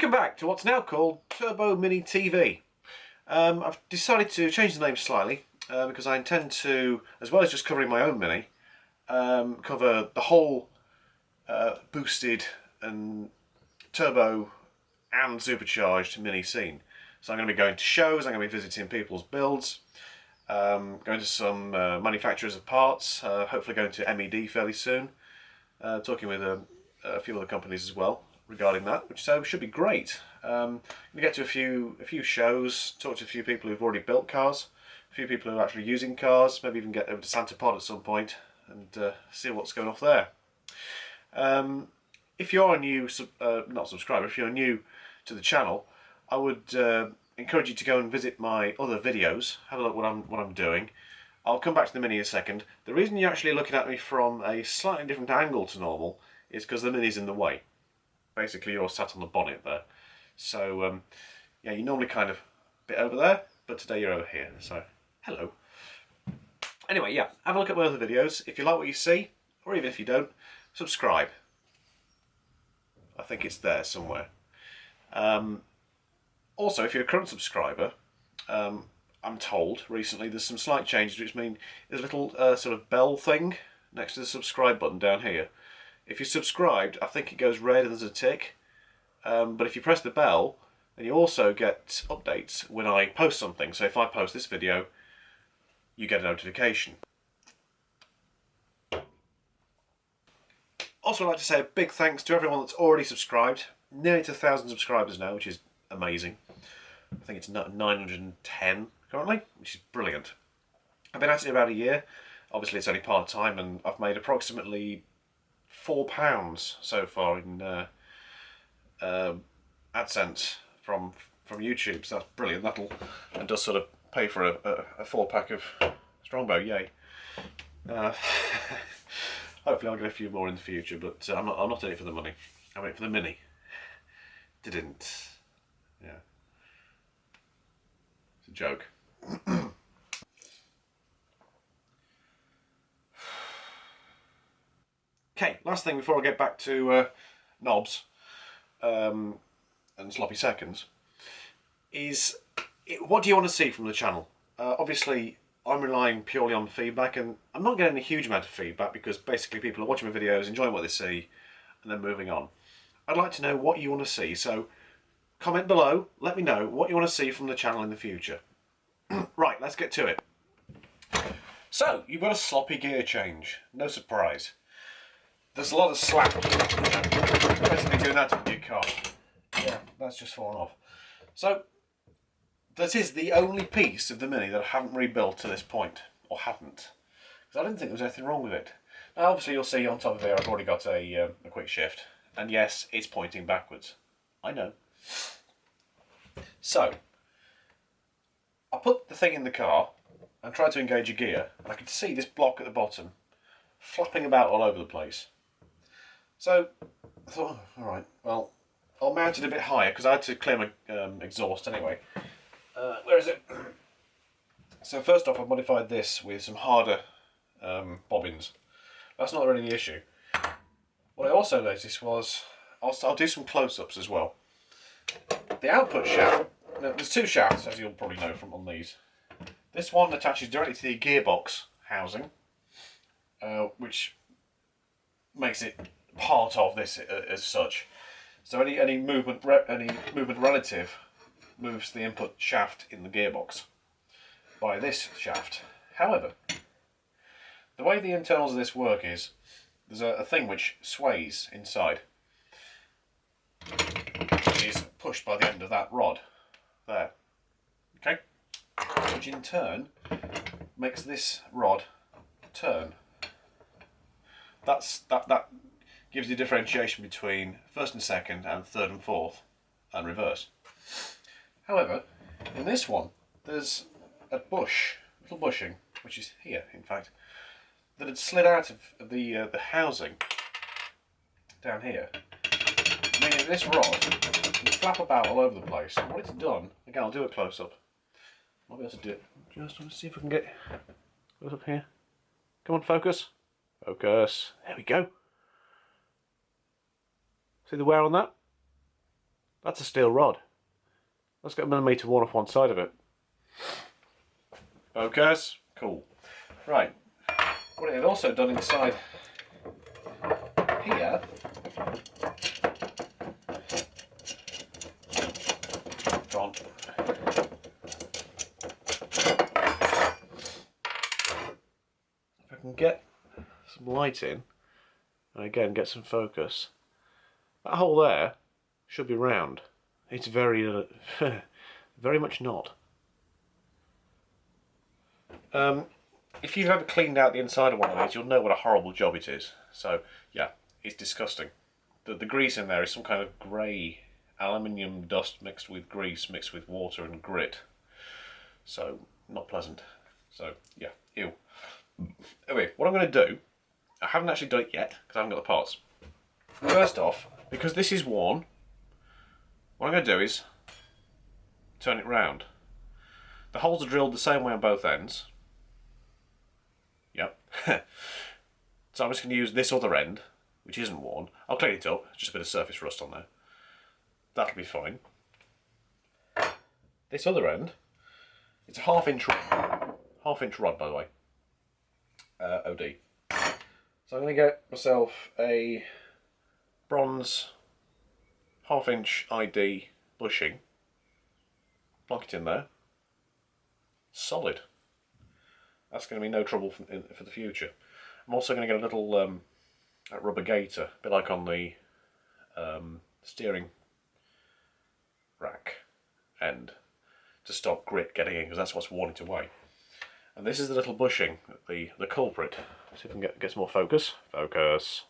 Welcome back to what's now called Turbo Mini TV. I've decided to change the name slightly because I intend to, as well as just covering my own Mini, cover the whole boosted and turbo and supercharged Mini scene. So I'm going to be going to shows, I'm going to be visiting people's builds, going to some manufacturers of parts, hopefully going to MED fairly soon, talking with a few other companies as well regarding that, which should be great. I'm going to get to a few shows, talk to a few people who've already built cars, a few people who are actually using cars, maybe even get over to Santa Pod at some point and see what's going off there. If you're a new, not subscriber, if you're new to the channel, I would encourage you to go and visit my other videos, have a look what I'm doing. I'll come back to the Mini in a second. The reason you're actually looking at me from a slightly different angle to normal is because the Mini's in the way. Basically, you're sat on the bonnet there. So, yeah, you're normally kind of a bit over there, but today you're over here, so hello. Anyway, yeah, have a look at my other videos. If you like what you see, or even if you don't, subscribe. I think it's there somewhere. Also, if you're a current subscriber, I'm told recently there's some slight changes, which mean there's a little sort of bell thing next to the subscribe button down here. If you're subscribed, I think it goes red and there's a tick. But if you press the bell, then you also get updates when I post something. So if I post this video, you get a notification. Also, I'd like to say a big thanks to everyone that's already subscribed. Nearly to 1,000 subscribers now, which is amazing. I think it's 910 currently, which is brilliant. I've been at it about a year. Obviously, it's only part-time, and I've made approximately £4 so far in AdSense from YouTube. So that's brilliant. That'll and does sort of pay for a 4-pack of Strongbow. Yay! Hopefully, I'll get a few more in the future. But I'm not in it for the money. I'm in it for the Mini. Didn't. Yeah. It's a joke. Okay, last thing before I get back to knobs and sloppy seconds is what do you want to see from the channel? Obviously, I'm relying purely on feedback, and I'm not getting a huge amount of feedback because basically people are watching my videos, enjoying what they see, and then moving on. I'd like to know what you want to see, so comment below, let me know what you want to see from the channel in the future. Right, let's get to it. So, you've got a sloppy gear change, no surprise. There's a lot of slack, basically doing that to your car. Yeah, that's just fallen off. So, this is the only piece of the Mini that I haven't rebuilt to this point, or haven't, because I didn't think there was anything wrong with it. Now, obviously you'll see on top of there I've already got a quick shift, and yes, it's pointing backwards. I know. So, I put the thing in the car and tried to engage a gear, and I could see this block at the bottom flapping about all over the place. So, I thought, oh, alright, well, I'll mount it a bit higher because I had to clear my exhaust anyway. Where is it? So first off, I modified this with some harder bobbins. That's not really the issue. What I also noticed was, I'll do some close-ups as well. The output shaft, now, there's two shafts as you'll probably know from on these. This one attaches directly to the gearbox housing, which makes it part of this as such. So any movement relative moves the input shaft in the gearbox by this shaft. However, the way the internals of this work is there's a thing which sways inside, which is pushed by the end of that rod there. Okay, which in turn makes this rod turn. That gives you differentiation between first and second and third and fourth and reverse. However, in this one there's a little bushing, which is here in fact, that had slid out of the housing down here, meaning this rod can flap about all over the place. And what it's done, again I'll do a close up. I'll be able to do it. Just want to see if I can get close up here. Come on, focus. Focus. There we go. See the wear on that? That's a steel rod. Let's get a millimetre one off one side of it. Focus. Cool. Right. What it had also done inside here on. If I can get some light in and again get some focus, that hole there should be round. It's very very much not. If you've ever cleaned out the inside of one of these, you'll know what a horrible job it is. So yeah, it's disgusting. The grease in there is some kind of grey aluminium dust mixed with grease mixed with water and grit. So not pleasant. So yeah, ew. Anyway, what I'm going to do, I haven't actually done it yet because I haven't got the parts. First off, because this is worn, what I'm going to do is turn it round. The holes are drilled the same way on both ends. Yep. So I'm just going to use this other end, which isn't worn. I'll clean it up, just a bit of surface rust on there. That'll be fine. This other end, it's a half-inch rod, by the way. OD. So I'm going to get myself a bronze half-inch ID bushing. Plonk it in there. Solid. That's going to be no trouble for the future. I'm also going to get a little rubber gaiter, a bit like on the steering rack end, to stop grit getting in, because that's what's worn it away. And this is the little bushing, the culprit. See if we can get some more focus. Focus.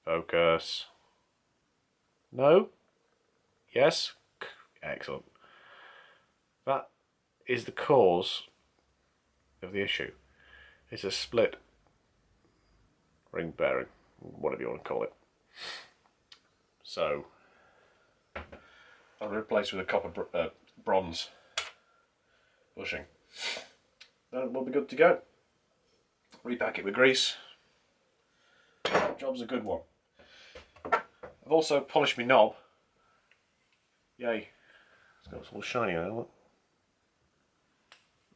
Focus. No? Yes? Excellent. That is the cause of the issue. It's a split ring bearing, whatever you want to call it. So I'll replace with a copper bronze bushing. Then we'll be good to go. Repack it with grease. Job's a good one. I've also polished my knob. Yay! It's got all shiny now. Look.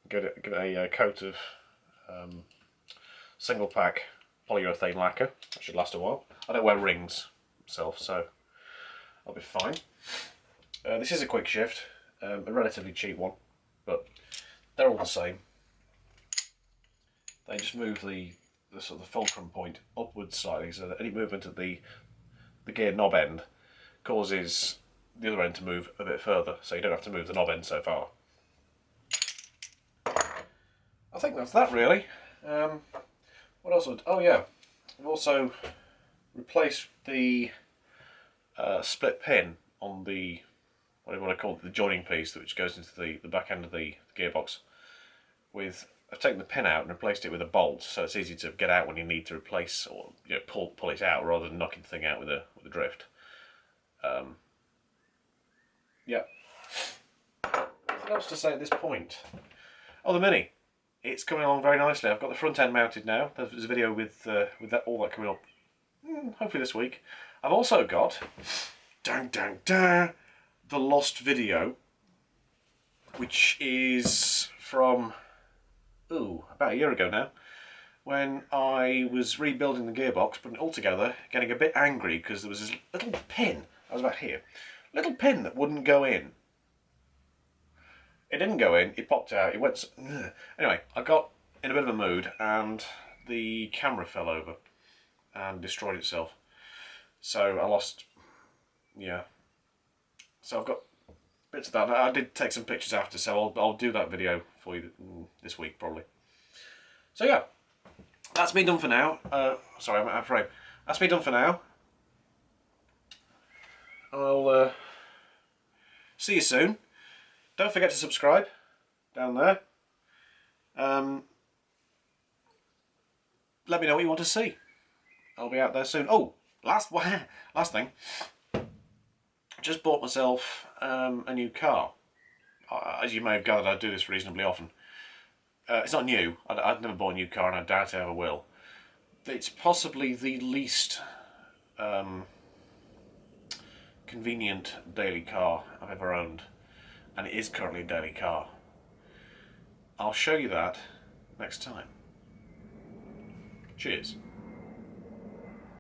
Give it a coat of single pack polyurethane lacquer. That should last a while. I don't wear rings myself, so I'll be fine. This is a quick shift, a relatively cheap one, but they're all the same. They just move the sort of the fulcrum point upwards slightly, so that any movement at the gear knob end causes the other end to move a bit further, so you don't have to move the knob end so far. I think that's that really. What else would... Oh yeah, I've also replaced the split pin on the, what do you want to call it, the joining piece which goes into the back end of the gearbox. I've taken the pin out and replaced it with a bolt, so it's easy to get out when you need to replace or pull it out rather than knocking the thing out with a drift. Yeah. Nothing else to say at this point. Oh, the Mini. It's coming along very nicely. I've got the front end mounted now. There's a video with all that coming up, hopefully this week. I've also got the lost video, which is from about a year ago now, when I was rebuilding the gearbox, putting it all together, getting a bit angry because there was this little pin. I was about here, little pin that wouldn't go in. It didn't go in, it popped out, it went... Anyway, I got in a bit of a mood and the camera fell over and destroyed itself. So I lost... yeah. So I've got bits of that. I did take some pictures after, so I'll do that video for you this week probably. So yeah, that's me done for now. Sorry, I'm out of frame. That's me done for now. I'll see you soon. Don't forget to subscribe down there. Let me know what you want to see. I'll be out there soon. Oh, last thing. Just bought myself a new car. As you may have gathered, I do this reasonably often. It's not new. I've never bought a new car, and I doubt I ever will. It's possibly the least convenient daily car I've ever owned, and it is currently a daily car. I'll show you that next time. Cheers.